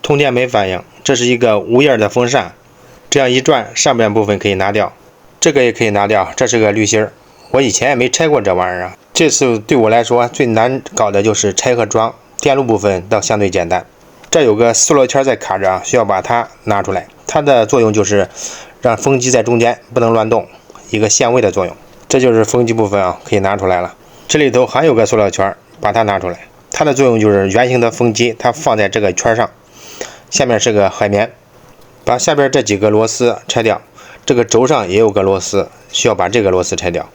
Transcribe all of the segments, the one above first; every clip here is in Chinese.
通电没反应，这是一个无叶的风扇，这样一转，上半部分可以拿掉，这个也可以拿掉，这是个滤芯儿。我以前也没拆过这玩意儿啊，这次对我来说最难搞的就是拆和装，电路部分倒相对简单。这有个塑料圈在卡着，需要把它拿出来，它的作用就是让风机在中间不能乱动，一个限位的作用。这就是风机部分啊，可以拿出来了。这里头还有个塑料圈，把它拿出来，它的作用就是圆形的风机它放在这个圈上，下面是个海绵，把下边这几个螺丝拆掉，这个轴上也有个螺丝，需要把这个螺丝拆掉。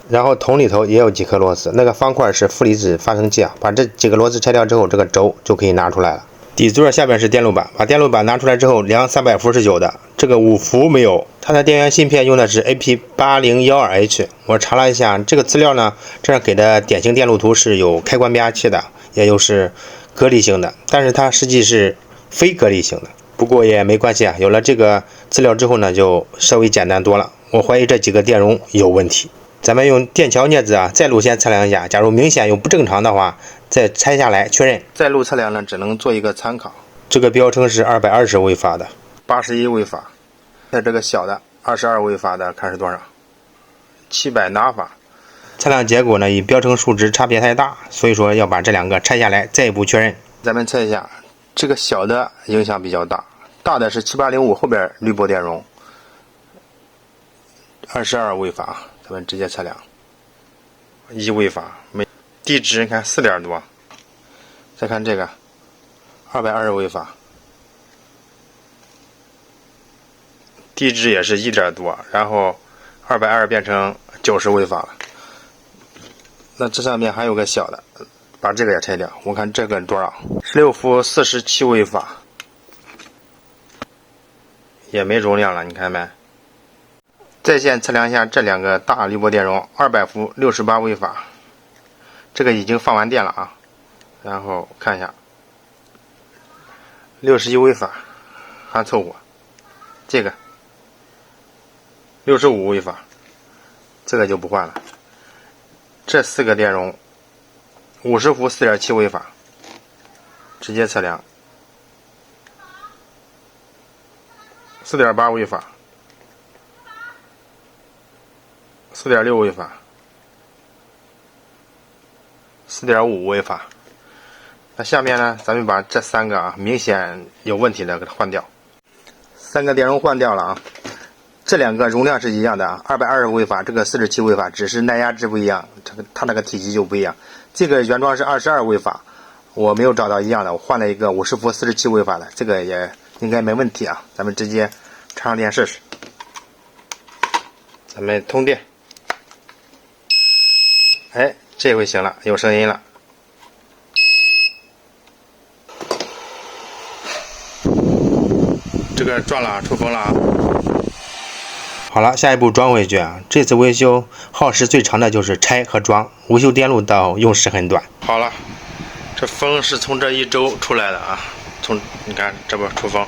然后桶里头也有几颗螺丝，那个方块是负离子发生器啊，把这几个螺丝拆掉之后，这个轴就可以拿出来了。底座下边是电路板，把电路板拿出来之后，量300伏是有的，这个5伏没有。它的电源芯片用的是 AP8012H， 我查了一下这个资料呢，这上给的典型电路图是有开关变压器的，也就是隔离性的，但是它实际是非隔离性的。不过也没关系啊，有了这个资料之后呢，就稍微简单多了。我怀疑这几个电容有问题。咱们用电桥镊子啊，再路线测量一下，假如明显有不正常的话，再拆下来确认。再路测量呢，只能做一个参考。这个标称是220微法的，81微法。在这个小的22微法的看是多少？700纳法。测量结果呢，与标称数值差别太大，所以说要把这两个拆下来再一步确认。咱们测一下，这个小的影响比较大，大的是7805后边滤波电容，22微法。咱们直接测量1微法，地值你看4点多。再看这个220微法，地值也是1点多，然后220变成90微法了。那这上面还有个小的，把这个也拆掉，我看这个多少？16伏47微法，也没容量了，你看没？在线测量一下这两个大滤波电容，200伏68微法，这个已经放完电了啊。然后看一下61微法，还凑合。这个65微法，这个就不换了。这4个电容50伏4.7微法，直接测量4.8微法。4.6微法，4.5微法。那下面呢，咱们把这3个啊明显有问题的给它换掉。3个电容换掉了啊，这2个容量是一样的啊，220微法，这个47微法，只是耐压值不一样，它那个体积就不一样。这个原装是22微法，我没有找到一样的，我换了一个50伏47微法的，这个也应该没问题啊。咱们直接插上电试试。咱们通电。哎，这回行了，有声音了。这个转了，出风了啊。好了，下一步装回去啊。这次维修耗时最长的就是拆和装，维修电路倒用时很短。好了，这风是从这一周出来的啊，你看这不出风。